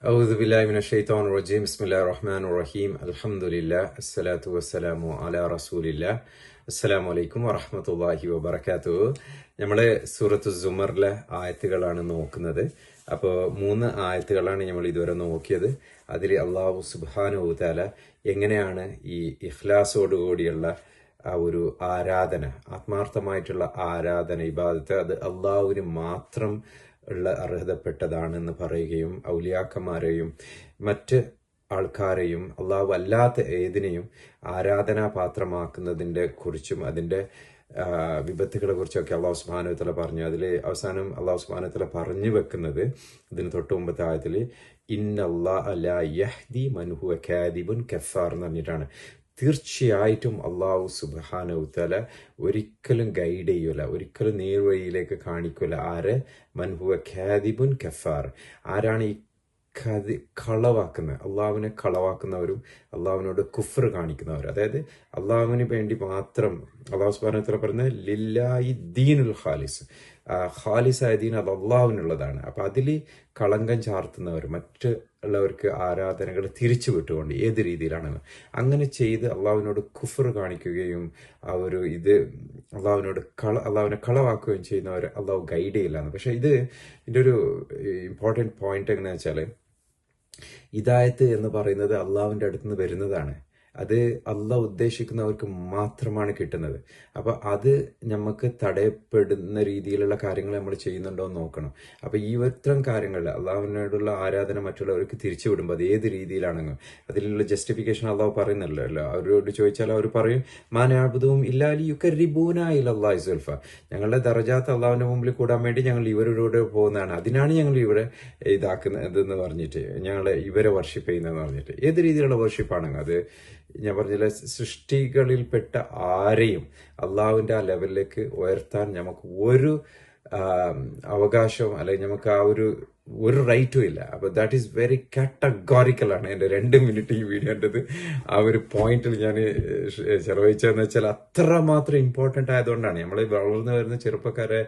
أعوذ بالله من الشيطان الرجيم بسم الله الرحمن الرحيم الحمد لله الصلاة والسلام على رسول الله അസ്സലാമു അലൈക്കും വറഹ്മത്തുള്ളാഹി വബറകാതുഹു. നമ്മൾ സൂറത്തു സുമറിലെ ആയത്തുകളാണ് നോക്കുന്നത്. അപ്പോൾ 3 ആയത്തുകളാണ് നമ്മൾ ഇതുവരെ നോക്കിയത്. അതിൽ അള്ളാഹു സുബ്ഹാനഹു തആല എങ്ങനെയാണ് ഈ ഇഖ്ലാസോടുകൂടിയുള്ള ആ ഒരു ആരാധന, ആത്മാർത്ഥമായിട്ടുള്ള ആരാധന, ഇബാദത്ത്, അത് അള്ളാഹുവിന് മാത്രം ഉള്ള അർഹതപ്പെട്ടതാണെന്ന് പറയുകയും ഔലിയാക്കന്മാരെയും മറ്റ് ആൾക്കാരെയും അള്ളാഹു അല്ലാത്ത ഏതിനെയും ആരാധനാപാത്രമാക്കുന്നതിൻ്റെ കുറിച്ചും അതിൻ്റെ വിപത്തുകളെ കുറിച്ചൊക്കെ അള്ളാഹു സുബ്ഹാനഹു വ തആല പറഞ്ഞു. അതിൽ അവസാനം അള്ളാഹു സുബ്ഹാനഹു വ തആല പറഞ്ഞു വെക്കുന്നത് ഇതിന് തൊട്ട് മുമ്പത്തെ ആയത്തിൽ ഇന്നല്ലാഹ ലാ യഹ്ദി മൻ ഹുവ കാദിബുൻ കഫാർ എന്ന് പറഞ്ഞിട്ടാണ്. തീർച്ചയായിട്ടും അള്ളാഹു സുബ്ഹാനഹു വ തആല ഒരിക്കലും ഗൈഡ് ചെയ്യൂല, ഒരിക്കലും നേർവഴിയിലേക്ക് കാണിക്കൂല. ആരെ? മൻ ഹുവ കാദിബുൻ കഫാർ. ആരാണ് ഈ കളവാക്കുന്നത്? അള്ളാഹുവിനെ കളവാക്കുന്നവരും അള്ളാഹുവിനോട് കുഫ്ർ കാണിക്കുന്നവരും. അതായത് അള്ളാഹുവിന് വേണ്ടി മാത്രം അള്ളാഹു സുബ്ഹാനഹു വ തആല പറയുന്നത് ലില്ലാഹി ദീനുൽ ഖാലിസ്, ഖാലിസായ ദീൻ അത് അള്ളാഹുവിനുള്ളതാണ്. അപ്പം അതിൽ കളങ്കം ചാർത്തുന്നവർ, മറ്റുള്ളവർക്ക് ആരാധനകൾ തിരിച്ചു വിട്ടുകൊണ്ട് ഏത് രീതിയിലാണെന്ന് അങ്ങനെ ചെയ്ത് അള്ളാഹുവിനോട് കുഫർ കാണിക്കുകയും അള്ളാഹുവിനെ കളവാക്കുകയും ചെയ്യുന്നവർ അള്ളാഹു ഗൈഡ് ചെയ്യില്ലാന്ന്. പക്ഷെ ഇതിൻ്റെ ഒരു ഇമ്പോർട്ടൻറ്റ് പോയിന്റ് എങ്ങനെയാണെന്ന് വെച്ചാൽ, ഹിദായത്ത് എന്ന് പറയുന്നത് അള്ളാഹുവിൻ്റെ അടുത്ത് നിന്ന് വരുന്നതാണ്. അത് അള്ളാഹ് ഉദ്ദേശിക്കുന്നവർക്ക് മാത്രമാണ് കിട്ടുന്നത്. അപ്പോൾ അത് നമുക്ക് തടയപ്പെടുന്ന രീതിയിലുള്ള കാര്യങ്ങൾ നമ്മൾ ചെയ്യുന്നുണ്ടോ എന്ന് നോക്കണം. അപ്പോൾ ഈ ഇത്തരം കാര്യങ്ങൾ അള്ളാഹുവിനോടുള്ള ആരാധന മറ്റുള്ളവർക്ക് തിരിച്ചു വിടുമ്പോൾ അത് ഏത് രീതിയിലാണെങ്കിലും അതിലുള്ള ജസ്റ്റിഫിക്കേഷൻ അള്ളാഹു പറയുന്നില്ലല്ലോ. അവരോട് ചോദിച്ചാൽ അവർ പറയും മാനാബുദും ഇല്ലാലി യുക്കറിബൂന ഇലല്ലാഹി സുൽഫ, ഞങ്ങളുടെ ദറജാത്ത് അള്ളാഹുവിൻ്റെ മുമ്പിൽ കൂടാൻ വേണ്ടി ഞങ്ങൾ ഇവരോട് പോകുന്നതാണ്, അതിനാണ് ഞങ്ങൾ ഇവരെ ഇതാക്കുന്നതെന്ന് പറഞ്ഞിട്ട്, ഇവരെ വർഷിപ്പ് ചെയ്യുന്നതെന്ന് പറഞ്ഞിട്ട്. ഏത് രീതിയിലുള്ള വർഷിപ്പാണെങ്കിൽ അത് ഞാൻ പറഞ്ഞില്ല, സൃഷ്ടികളിൽപ്പെട്ട ആരെയും അള്ളാഹുവിൻ്റെ ആ ലെവലിലേക്ക് ഉയർത്താൻ നമുക്ക് ഒരു അവകാശവും അല്ലെങ്കിൽ നമുക്ക് ആ ഒരു റൈറ്റും ഇല്ല. അപ്പോൾ ദാറ്റ് ഈസ് വെരി കാറ്റഗോറിക്കലാണ്. എൻ്റെ 2 മിനിറ്റ് ഈ വീഡിയോൻ്റെത് ആ ഒരു പോയിന്റിൽ ഞാൻ ചെലവഴിച്ചതെന്ന് വെച്ചാൽ അത്രമാത്രം ഇമ്പോർട്ടൻ്റ് ആയതുകൊണ്ടാണ്. നമ്മൾ വളർന്നു വരുന്ന ചെറുപ്പക്കാരെ,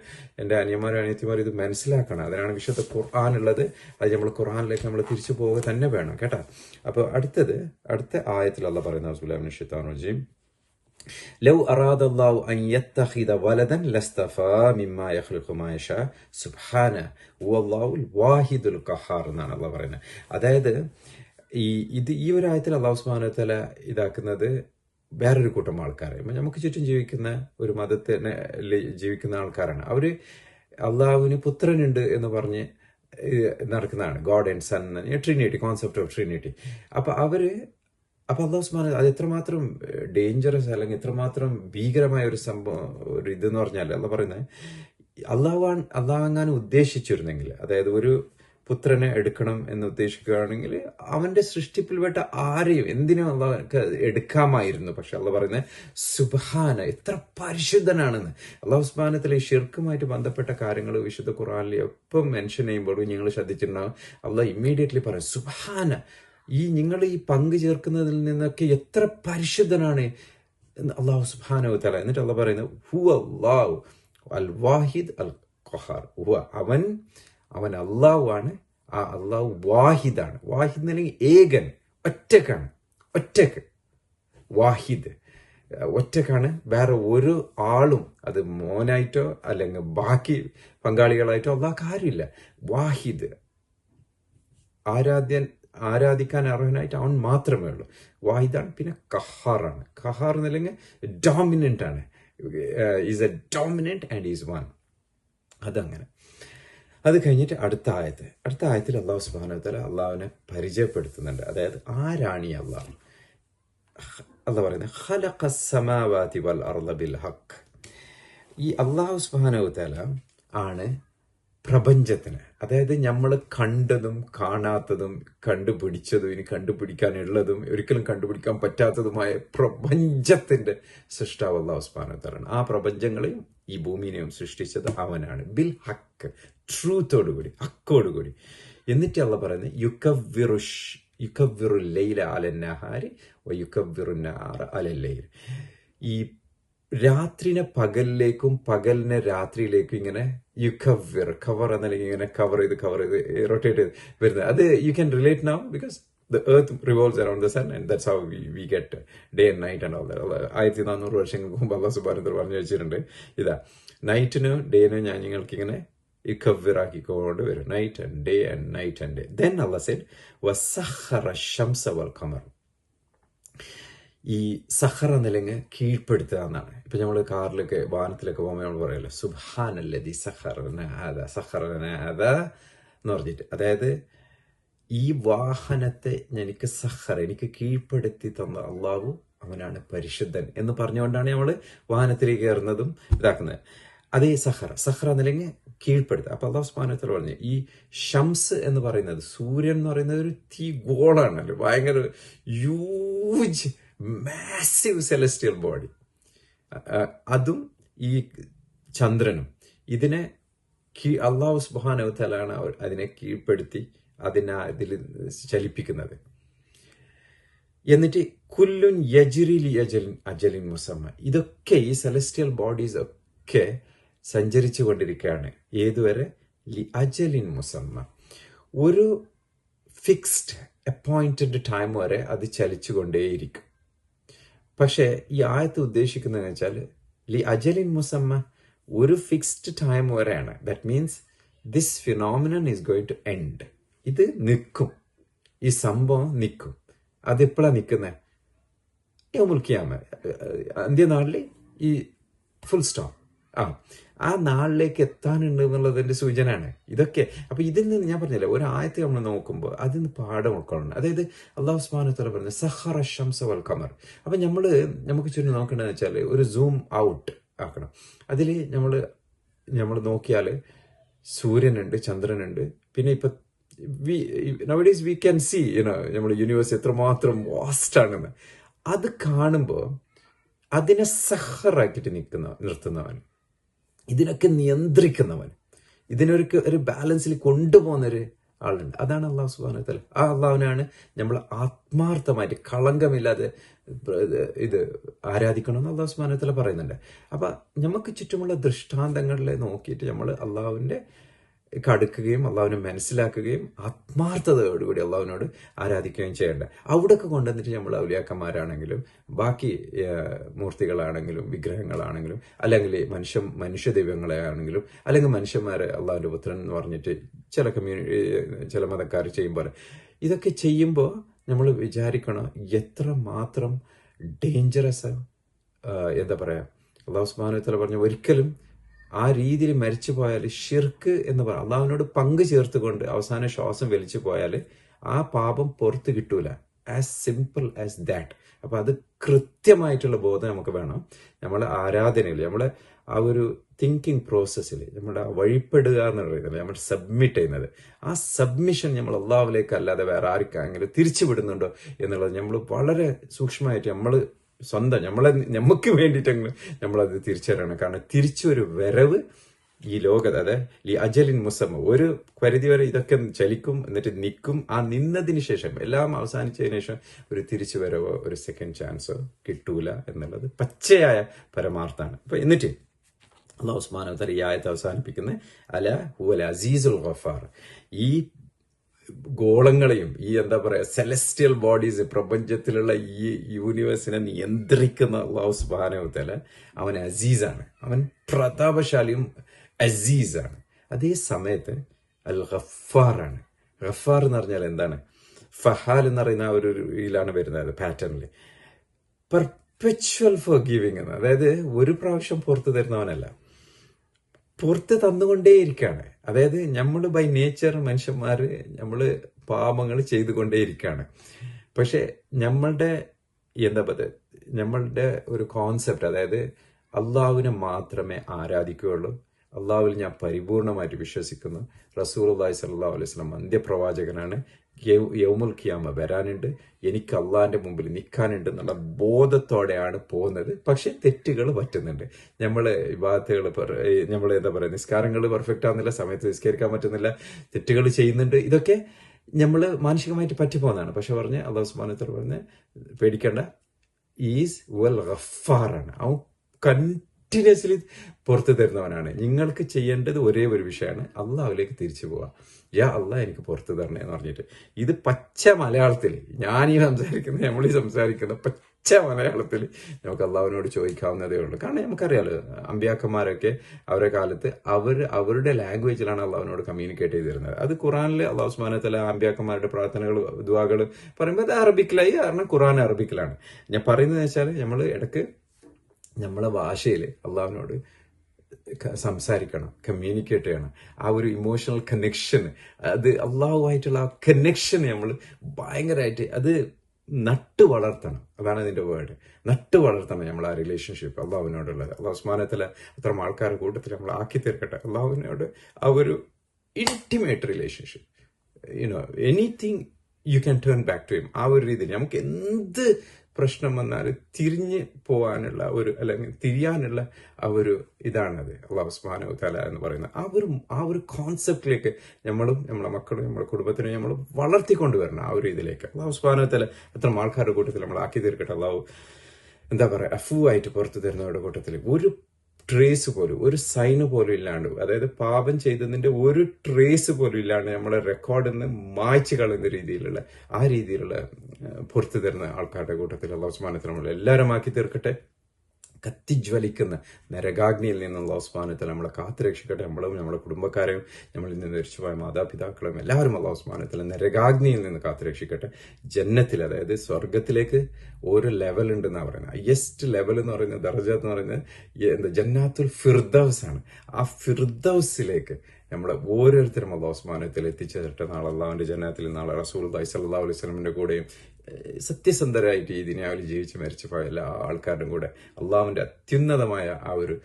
എൻ്റെ അനിയന്മാരും അനിയത്തിമാരും ഇത് മനസ്സിലാക്കണം. അതിനാണ് വിശുദ്ധ ഖുർആൻ ഉള്ളത്. അത് നമ്മൾ ഖുർആനിലേക്ക് നമ്മൾ തിരിച്ചു പോവുക തന്നെ വേണം കേട്ടോ. അപ്പോൾ അടുത്ത ആയത്തിൽ അല്ലാഹ് പറയുന്ന ബിസ്മില്ലാഹിർ റഹ്മാനിർ റഹീം ലൗ അറാദല്ലാഹു അൻ യത്തഖിദ വലദൻ ലസ്തഫാ മിമ്മാ യഖ്ലുഖു മാ യശാ സുബ്ഹാനഹു വല്ലാഹുൽ വാഹിദുൽ ഖഹാർ എന്നാണ് അള്ളാഹ് പറയുന്നത്. അതായത് ഈ ഒരു ആയത്തിൽ അള്ളാഹു സുബ്ഹാനഹു വ തആല ഇതാക്കുന്നത് വേറൊരു കൂട്ടം ആൾക്കാരെ, നമുക്ക് ചുറ്റും ജീവിക്കുന്ന ഒരു മതത്തിന് ജീവിക്കുന്ന ആൾക്കാരാണ്. അവർ അള്ളാഹുവിന് പുത്രനുണ്ട് എന്ന് പറഞ്ഞ് നടക്കുന്നതാണ്. God and son, trinity, concept of trinity. അപ്പോൾ അള്ളാഹു സുബ്ഹാനഹു അത് എത്രമാത്രം ഡേഞ്ചറസ് അല്ലെങ്കിൽ എത്രമാത്രം ഭീകരമായ ഒരു സംഭവം, ഒരു ഇതെന്ന് പറഞ്ഞാൽ അള്ളാഹ് പറയുന്നത്, അള്ളാഹ് ഉദ്ദേശിച്ചിരുന്നെങ്കിൽ, അതായത് ഒരു പുത്രനെ എടുക്കണം എന്ന് ഉദ്ദേശിക്കുകയാണെങ്കിൽ അവന്റെ സൃഷ്ടിപ്പിൽപ്പെട്ട ആരെയും എന്തിനും അള്ളാഹ്ക്ക് എടുക്കാമായിരുന്നു. പക്ഷെ അള്ളാഹ് പറയുന്നത് സുബ്ഹാന, എത്ര പരിശുദ്ധനാണെന്ന്. അള്ളാഹു സുബ്ഹാനഹു വ തആല ഷിർക്കുമായിട്ട് ബന്ധപ്പെട്ട കാര്യങ്ങൾ വിശുദ്ധ ഖുർആനിൽ എപ്പം മെൻഷൻ ചെയ്യുമ്പോഴും നിങ്ങൾ ശ്രദ്ധിച്ചിട്ടുണ്ടാകും, അള്ളാഹ് ഇമ്മീഡിയറ്റ്ലി പറയും സുബ്ഹാന, നിങ്ങൾ ഈ പങ്കു ചേർക്കുന്നതിൽ നിന്നൊക്കെ എത്ര പരിശുദ്ധനാണ് അള്ളാഹു സുബ്ഹാനഹു വ തആല. എന്നിട്ട് അള്ളാഹ് പറയുന്നത് ഹുവ അല്ലാഹു അൽ വാഹിദ് അൽ ഖഹാർ, അവൻ അള്ളാഹു ആണ്. ആ അള്ളാഹു വാഹിദാണ്. വാഹിദ് എന്നല്ലെങ്കിൽ ഏകൻ, ഒറ്റക്ക് വാഹിദ്, ഒറ്റക്കാണ്. വേറെ ഒരു ആളും, അത് മോനായിട്ടോ അല്ലെങ്കിൽ ബാക്കി പങ്കാളികളായിട്ടോ അള്ളാഹ് കാര്യമില്ല. വാഹിദ്, ആരാധിക്കാൻ അർഹനായിട്ട് അവൻ മാത്രമേ ഉള്ളൂ. വാഹിദാണ്. പിന്നെ ഖഹാറാണ്. ഖഹാർ എന്നല്ലെങ്കിൽ ഡോമിനന്റ് ആണ്. Is A dominant and is one. അതങ്ങനെ. അത് കഴിഞ്ഞിട്ട് അടുത്ത ആയത്തിൽ അള്ളാഹു സുബ്ഹാനഹു വ തആല അള്ളാഹുവിനെ പരിചയപ്പെടുത്തുന്നുണ്ട്. അതായത് ആരാണ് ഈ അള്ളാഹ്? അള്ളാഹ് പറയുന്നത് ഖലഖസ് സമാവാതി വൽ അർള ബിൽ ഹഖ്. ഈ അള്ളാഹു സുബ്ഹാനഹു വ തആല ആണ് പ്രപഞ്ചത്തിന്, അതായത് നമ്മൾ കണ്ടതും കാണാത്തതും കണ്ടുപിടിച്ചതും ഇനി കണ്ടുപിടിക്കാനുള്ളതും ഒരിക്കലും കണ്ടുപിടിക്കാൻ പറ്റാത്തതുമായ പ്രപഞ്ചത്തിന്റെ സൃഷ്ടാവ് അല്ലാഹു സുബ്ഹാനഹു വ തആല. ആ പ്രപഞ്ചങ്ങളെയും ഈ ഭൂമിനെയും സൃഷ്ടിച്ചത് അവനാണ്. ബിൽ ഹക്ക്, ട്രൂത്തോടുകൂടി, ഹക്കോടുകൂടി. എന്നിട്ട് അള്ളാഹ് പറയുന്നത് യുക്കവ്വിറു ലൈല അലൻ നഹാരി വ യുക്കവ്വിറു നഹാറ അലൽ ലൈൽ. ഈ രാത്രിനെ പകലിലേക്കും പകലിനെ രാത്രിയിലേക്കും ഇങ്ങനെ കവർ എന്നല്ലെങ്കിൽ ഇങ്ങനെ കവർ ചെയ്ത് റൊട്ടേറ്റ് ചെയ്ത് വരുന്നത്. അത് you can relate now because the earth revolves around the sun and that's how we get day and night and all that. 1400 വർഷങ്ങൾക്ക് മുമ്പ് അല്ലാഹു സുബ്ഹാനഹു വ തആല പറഞ്ഞു വെച്ചിട്ടുണ്ട്, ഇതാ നൈറ്റിനും ഡേനും ഞാൻ നിങ്ങൾക്ക് ഇങ്ങനെ ഈ കവ്വിറാക്കിക്കൊണ്ട് വരും, night and day and night and day. Then അല്ലാഹു സെഡ് വസഖറ ശംസ വൽ ഖമർ. ഈ സഖറ എന്നല്ലെങ്കിൽ കീഴ്പ്പെടുത്തുക എന്നാണ്. ഇപ്പൊ നമ്മൾ കാറിലൊക്കെ വാഹനത്തിലൊക്കെ പോകുമ്പോൾ നമ്മൾ പറയല്ലോ സുബ്ഹാനല്ലദി സഖറന ഹാദാ എന്ന് പറഞ്ഞിട്ട്. അതായത് ഈ വാഹനത്തെ എനിക്ക് കീഴ്പ്പെടുത്തി തന്ന അള്ളാഹു അവനാണ് പരിശുദ്ധൻ എന്ന് പറഞ്ഞുകൊണ്ടാണ് നമ്മൾ വാഹനത്തിലേക്ക് കയറുന്നതും ഇതാക്കുന്നത്. അതേ സഹറ എന്നല്ലെങ്കിൽ കീഴ്പ്പെടുത്തുക. അപ്പൊ അള്ളാഹു സുബ്ഹാനഹു വ തആല പറഞ്ഞു ഈ ഷംസ് എന്ന് പറയുന്നത്, സൂര്യൻ എന്ന് പറയുന്നത് ഒരു തീ ഗോളാണല്ലോ, ഭയങ്കര ഹ്യൂജ് മാസീവ് സെലസ്റ്റിയൽ ബോഡി. അതും ഈ ചന്ദ്രനും ഇതിനെ അള്ളാഹു സുബ്ഹാനഹു വ തആല ആണ് അതിനെ കീഴ്പ്പെടുത്തി അതിൽ ചലിപ്പിക്കുന്നത്. എന്നിട്ട് കുല്ലുൻ യജ്രി ലി അജലിൻ മുസമ്മ. ഇതൊക്കെ ഈ സെലസ്റ്റിയൽ ബോഡീസ് ഒക്കെ സഞ്ചരിച്ചു കൊണ്ടിരിക്കുകയാണ്. ഏതുവരെ? ലി അജലിൻ മുസമ്മ. ഒരു ഫിക്സ്ഡ് അപ്പോയിന്റഡ് ടൈം വരെ അത് ചലിച്ചു കൊണ്ടേയിരിക്കും. പക്ഷെ ഈ ആയത്ത് ഉദ്ദേശിക്കുന്നതെന്ന് വെച്ചാൽ ലി അജലിൻ മുസമ്മ ഒരു ഫിക്സ്ഡ് ടൈം വരെയാണ്. That means this phenomenon is going to end. ഇത് നിൽക്കും, ഈ സംഭവം നിൽക്കും. അതെപ്പോഴാണ് നിൽക്കുന്നത്? യൗമുൽ ഖിയാമ, അന്ത്യനാളിൽ ഈ ഫുൾ സ്റ്റോപ്പ്. ആ നാളിലേക്ക് എത്താനുണ്ട് എന്നുള്ളതിന്റെ സൂചനയാണ് ഇതൊക്കെ. അപ്പൊ ഇതിൽ നിന്ന് ഞാൻ പറഞ്ഞില്ല, ഒരു ആയത്ത് നമ്മൾ നോക്കുമ്പോൾ അതിൽ നിന്ന് പാഠം ഉൾക്കൊള്ളണം. അതായത് അല്ലാഹു സുബ്ഹാനഹു വ തആല പറഞ്ഞു സഖറ ശംസ വൽ ഖമർ. അപ്പൊ നമുക്ക് ചുറ്റും നോക്കേണ്ടതെന്ന് വെച്ചാൽ ഒരു സൂം ഔട്ട് ആക്കണം. അതിൽ നമ്മൾ നോക്കിയാൽ സൂര്യനുണ്ട്, ചന്ദ്രനുണ്ട്, പിന്നെ ഇപ്പൊ nowadays we can see നമ്മുടെ യൂണിവേഴ്സ് എത്രമാത്രം വാസ്റ്റ് ആണെന്ന്. അത് കാണുമ്പോൾ അതിനെ സഹറാക്കിയിട്ട് നിർത്തുന്നവൻ, ഇതിനൊക്കെ നിയന്ത്രിക്കുന്നവൻ, ഇതിനൊരു ബാലൻസിൽ കൊണ്ടുപോകുന്നൊരു ആളുണ്ട്. അതാണ് അല്ലാഹു സുബ്ഹാനഹു വ തആല. ആ അള്ളാഹുവിനാണ് നമ്മൾ ആത്മാർത്ഥമായിട്ട് കളങ്കമില്ലാതെ ഇത് ആരാധിക്കണമെന്ന് അല്ലാഹു സുബ്ഹാനഹു വ തആല പറയുന്നുണ്ട്. അപ്പൊ നമുക്ക് ചുറ്റുമുള്ള ദൃഷ്ടാന്തങ്ങളെ നോക്കിയിട്ട് നമ്മൾ അള്ളാഹുവിന്റെ അടുക്കുകയും അള്ളാഹുവിനെ മനസ്സിലാക്കുകയും ആത്മാർത്ഥതയോടുകൂടി അള്ളാഹുവിനോട് ആരാധിക്കുകയും ചെയ്യേണ്ട. അവിടെയൊക്കെ കൊണ്ടുവന്നിട്ട് നമ്മൾ ഔലിയാക്കന്മാരാണെങ്കിലും ബാക്കി മൂർത്തികളാണെങ്കിലും വിഗ്രഹങ്ങളാണെങ്കിലും അല്ലെങ്കിൽ മനുഷ്യ ദൈവങ്ങളെ ആണെങ്കിലും അല്ലെങ്കിൽ മനുഷ്യന്മാരെ അള്ളാഹുവിന്റെ പുത്രൻ എന്ന് പറഞ്ഞിട്ട് ചില മതക്കാർ ചെയ്യുമ്പോൾ, ഇതൊക്കെ ചെയ്യുമ്പോൾ നമ്മൾ വിചാരിക്കണം എത്രമാത്രം ഡേഞ്ചറസ്. എന്താ പറയാ, അല്ലാഹു സുബ്ഹാനഹു വ തആല പറഞ്ഞു ഒരിക്കലും ആ രീതിയിൽ മരിച്ചു പോയാൽ ഷിർക്ക് എന്ന് പറയാം, അള്ളാഹുവിനോട് പങ്ക് ചേർത്തുകൊണ്ട് അവസാന ശ്വാസം വലിച്ചു പോയാൽ ആ പാപം പുറത്ത് കിട്ടൂല. As simple as that. അപ്പൊ അത് കൃത്യമായിട്ടുള്ള ബോധം നമുക്ക് വേണം. നമ്മുടെ ആരാധനയിൽ, നമ്മുടെ ആ ഒരു തിങ്കിങ് പ്രോസസ്സിൽ, നമ്മുടെ വഴിപ്പെടുക എന്ന് പറയുന്നത്, നമ്മൾ സബ്മിറ്റ് ചെയ്യുന്നത്, ആ സബ്മിഷൻ നമ്മൾ അള്ളാഹുവിലേക്ക് അല്ലാതെ വേറെ ആർക്കെങ്കിലും തിരിച്ചു വിടുന്നുണ്ടോ എന്നുള്ളത് നമ്മൾ വളരെ സൂക്ഷ്മമായിട്ട് നമുക്ക് വേണ്ടിയിട്ടെങ്കിലും നമ്മളത് തിരിച്ചറിയണം. കാരണം തിരിച്ചൊരു വരവ് ഈ ലോകത്ത്, അതായത് ഈ അജലിൻ മുസമ്മ, ഒരു പരിധി വരെ ഇതൊക്കെ ചലിക്കും, എന്നിട്ട് നിൽക്കും. ആ നിന്നതിന് ശേഷം, എല്ലാം അവസാനിച്ചതിന് ശേഷം ഒരു തിരിച്ചു വരവോ ഒരു സെക്കൻഡ് ചാൻസോ കിട്ടൂല എന്നുള്ളത് പച്ചയായ പരമാർത്ഥാണ്. അപ്പൊ എന്നിട്ട് അല്ലാഹു സുബ്ഹാനഹു വ തആല ഈ ആയത്ത് അവസാനിപ്പിക്കുന്നത് അല ഹുവൽ അസീസുൽ ഗഫാർ. ഈ ഗോളങ്ങളെയും ഈ എന്താ പറയാ സെലസ്റ്റിയൽ ബോഡീസ്, പ്രപഞ്ചത്തിലുള്ള ഈ യൂണിവേഴ്സിനെ നിയന്ത്രിക്കുന്ന അല്ലാഹു സുബ്ഹാനഹു വ തആല അവൻ അസീസാണ്, അവൻ പ്രതാപശാലിയും അസീസാണ്. അതേ സമയത്ത് അൽ ഗഫാറാണ്. ഗഫാർ എന്ന് പറഞ്ഞാൽ എന്താണ്? ഫഹാൽ എന്ന് പറയുന്ന ഒരു ഇതിലാണ് വരുന്നത്, പാറ്റേണിൽ പെർപെച്വൽ ഫോർഗിവിംഗ് എന്ന്. അതായത് ഒരു പ്രാവശ്യം പുറത്തു തരുന്നവനല്ല, പുറത്ത് തന്നുകൊണ്ടേയിരിക്കുകയാണ്. അതായത് നമ്മൾ ബൈ നേച്ചർ മനുഷ്യന്മാർ നമ്മൾ പാപങ്ങൾ ചെയ്തുകൊണ്ടേയിരിക്കുകയാണ്. പക്ഷെ നമ്മളുടെ നമ്മളുടെ ഒരു കോൺസെപ്റ്റ്, അതായത് അള്ളാഹുവിനെ മാത്രമേ ആരാധിക്കുകയുള്ളൂ, അള്ളാഹുവിൽ ഞാൻ പരിപൂർണമായിട്ട് വിശ്വസിക്കുന്നു, റസൂലുള്ളാഹി സ്വല്ലല്ലാഹു അലൈഹി വസല്ലം അന്ത്യപ്രവാചകനാണ്, യൗമുൽ ഖിയാമ വരാനുണ്ട്, എനിക്ക് അള്ളാഹിന്റെ മുമ്പിൽ നിൽക്കാനുണ്ട് എന്നുള്ള ബോധത്തോടെയാണ് പോകുന്നത്. പക്ഷെ തെറ്റുകൾ പറ്റുന്നുണ്ട്. നമ്മള് ഇബാദത്തുകൾ, നമ്മൾ എന്താ പറയുക, നിസ്കാരങ്ങൾ പെർഫെക്റ്റ് ആവുന്നില്ല, സമയത്ത് നിസ്കരിക്കാൻ പറ്റുന്നില്ല, തെറ്റുകൾ ചെയ്യുന്നുണ്ട്. ഇതൊക്കെ നമ്മൾ മാനസികമായിട്ട് പറ്റിപ്പോകുന്നതാണ്. പക്ഷെ അല്ലാഹു സുബ്ഹാനഹു വ തആല പറഞ്ഞ് പേടിക്കേണ്ട, ഈസ് വൽ ഗഫാറാണ്. അവൻ കണ്ടിന്യൂസ്ലി പുറത്തു തരുന്നവനാണ്. നിങ്ങൾക്ക് ചെയ്യേണ്ടത് ഒരേ ഒരു വിഷയമാണ്, അള്ളാഹുവിലേക്ക് തിരിച്ചു പോവുക. യാ അള്ളാഹ് എനിക്ക് പുറത്തു തരണേ എന്ന് പറഞ്ഞിട്ട്. ഇത് പച്ച മലയാളത്തിൽ നമ്മളീ സംസാരിക്കുന്ന പച്ച മലയാളത്തിൽ നമുക്ക് അള്ളാഹുവിനോട് ചോദിക്കാവുന്നതേ ഉള്ളൂ. കാരണം നമുക്കറിയാലോ, അമ്പിയാക്കന്മാരൊക്കെ അവരുടെ കാലത്ത് അവരുടെ ലാംഗ്വേജിലാണ് അള്ളാഹുവിനോട് കമ്മ്യൂണിക്കേറ്റ് ചെയ്തിരുന്നത്. അത് ഖുറാനിൽ അള്ളാഹു സുബ്ഹാനഹു വ തആല അമ്പിയാക്കന്മാരുടെ പ്രാർത്ഥനകൾ, ദുആകൾ പറയുമ്പോൾ അത് അറബിക്കിലായി. കാരണം ഖുറാൻ അറബിക്കിലാണ്. ഞാൻ പറയുന്നത് വെച്ചാൽ നമ്മൾ ഇടയ്ക്ക് നമ്മളെ ഭാഷയിൽ അള്ളാഹുവിനോട് സംസാരിക്കണം, കമ്മ്യൂണിക്കേറ്റ് ചെയ്യണം. ആ ഒരു ഇമോഷണൽ കണക്ഷൻ, അത് അള്ളാഹുമായിട്ടുള്ള ആ കണക്ഷൻ നമ്മൾ ഭയങ്കരമായിട്ട് അത് നട്ട് വളർത്തണം. അതാണ് അതിൻ്റെ വേർഡ്, നട്ട് വളർത്തണം നമ്മൾ ആ റിലേഷൻഷിപ്പ് അള്ളാഹുവിനോടുള്ളത്. അള്ളാഹു സുബ്ഹാനഹു വ തആല അത്തരം ആൾക്കാരുടെ കൂട്ടത്തിൽ നമ്മൾ ആക്കി തീർക്കട്ടെ. അള്ളാഹുവിനോട് ആ ഒരു intimate relationship, anything you can turn back to him. ആ ഒരു രീതിയിൽ നമുക്ക് എന്ത് പ്രശ്നം വന്നാൽ തിരിഞ്ഞ് പോകാനുള്ള അല്ലെങ്കിൽ തിരിയാനുള്ള ആ ഒരു ഇതാണത് അല്ലാഹു സുബ്ഹാനഹു വ തആല എന്ന് പറയുന്നത്. ആ ഒരു കോൺസെപ്റ്റിലേക്ക് നമ്മളും നമ്മളെ മക്കളും നമ്മുടെ കുടുംബത്തിനെ നമ്മൾ വളർത്തിക്കൊണ്ടുവരണം. ആ ഒരു ഇതിലേക്ക് അല്ലാഹു സുബ്ഹാനഹു വ തആല അത്ര ആൾക്കാരുടെ കൂട്ടത്തിൽ നമ്മൾ ആക്കി തീർക്കട്ടെ. അല്ലാഹു എന്താ പറയുക, അഫുവായിട്ട് പുറത്തു തരുന്നവരുടെ കൂട്ടത്തിൽ ഒരു ട്രേസ് പോലും, ഒരു സൈന് പോലും ഇല്ലാണ്ട്, അതായത് പാപം ചെയ്തതിന്റെ ഒരു ട്രേസ് പോലും ഇല്ലാണ്ട് നമ്മളെ റെക്കോർഡിൽ നിന്ന് മായ്ച്ചു കളയുന്ന രീതിയിലുള്ള ആ രീതിയിലുള്ള പുറത്തു തരുന്ന ആൾക്കാരുടെ കൂട്ടത്തിൽ അല്ലാഹു സുബ്ഹാനഹു വ തആല നമ്മൾ എല്ലാവരും ആക്കി തീർക്കട്ടെ. കത്തിജ്വലിക്കുന്ന നരകാഗ്നിയിൽ നിന്ന് അല്ലാഹു സുബ്ഹാനഹു വ തആല നമ്മളെ കാത്തുരക്ഷിക്കട്ടെ. നമ്മളും നമ്മുടെ കുടുംബക്കാരെയും നമ്മളിൽ നിന്ന് മരിച്ചുപോയ മാതാപിതാക്കളും എല്ലാവരും അല്ലാഹു സുബ്ഹാനഹു വ തആല നരകാഗ്നിയിൽ നിന്ന് കാത്തുരക്ഷിക്കട്ടെ. ജന്നത്തിൽ, അതായത് സ്വർഗത്തിലേക്ക് ഓരോ ലെവൽ ഉണ്ടെന്നാണ് പറയുന്നത്. ഹയസ്റ്റ് ലെവൽ എന്ന് പറയുന്നത്, ദർജ എന്ന് പറയുന്നത് ജന്നാത്തുൽ ഫിർദൗസ് ആണ്. ആ ഫിർദൗസിലേക്ക് നമ്മളെ ഓരോരുത്തരും അല്ലാഹു സുബ്ഹാനഹു വ തആല എത്തിച്ചേരട്ടെ. നാളെ അള്ളാഹുവിന്റെ ജന്നത്തിൽ, നാളെ റസൂലുള്ളാഹി സ്വല്ലല്ലാഹു അലൈഹി വസല്ലമയുടെ കൂടെയും സത്യസന്ധരായിട്ട് ഈ ദുനിയാവിൽ ജീവിച്ച് മരിച്ചുപോയ എല്ലാ ആൾക്കാരുടെയും കൂടെ അള്ളാഹുവിന്റെ അത്യുന്നതമായ ആ ഒരു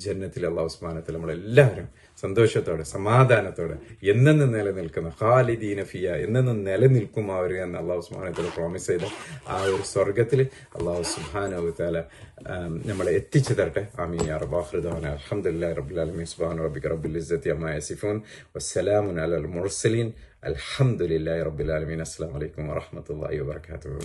ജന്നത്തിൽ അല്ലാഹു സുബ്ഹാനഹു വ തആല നമ്മളെല്ലാവരും സന്തോഷത്തോടെ സമാധാനത്തോടെ എന്നെന്നും നിലനിൽക്കുന്ന ഖാലിദീന ഫിയ, എന്നെന്നും നിലനിൽക്കും അവർ എന്ന് അല്ലാഹു സുബ്ഹാനഹു വ തആല പ്രോമിസ് ചെയ്ത ആ ഒരു സ്വർഗത്തിൽ അല്ലാഹു സുബ്ഹാനഹു വ തആല നമ്മളെ എത്തിച്ചു തരട്ടെ. ആമീൻ യാ റബ്ബ്. ആഖിറു ദഅവാനാ അൽഹംദുലില്ലാഹി റബ്ബിൽ ആലമീൻ. സുബ്ഹാന റബ്ബിക റബ്ബിൽ ഇസ്സത്തി അമ്മാ യസിഫൂൻ വസ്സലാമുൻ അലൽ മുർസലീൻ അൽഹംദുലില്ലാഹി റബ്ബിൽ ആലമീൻ. അസ്സലാമു അലൈക്കും വറഹ്മത്തുള്ളാഹി വബറകാതുഹു.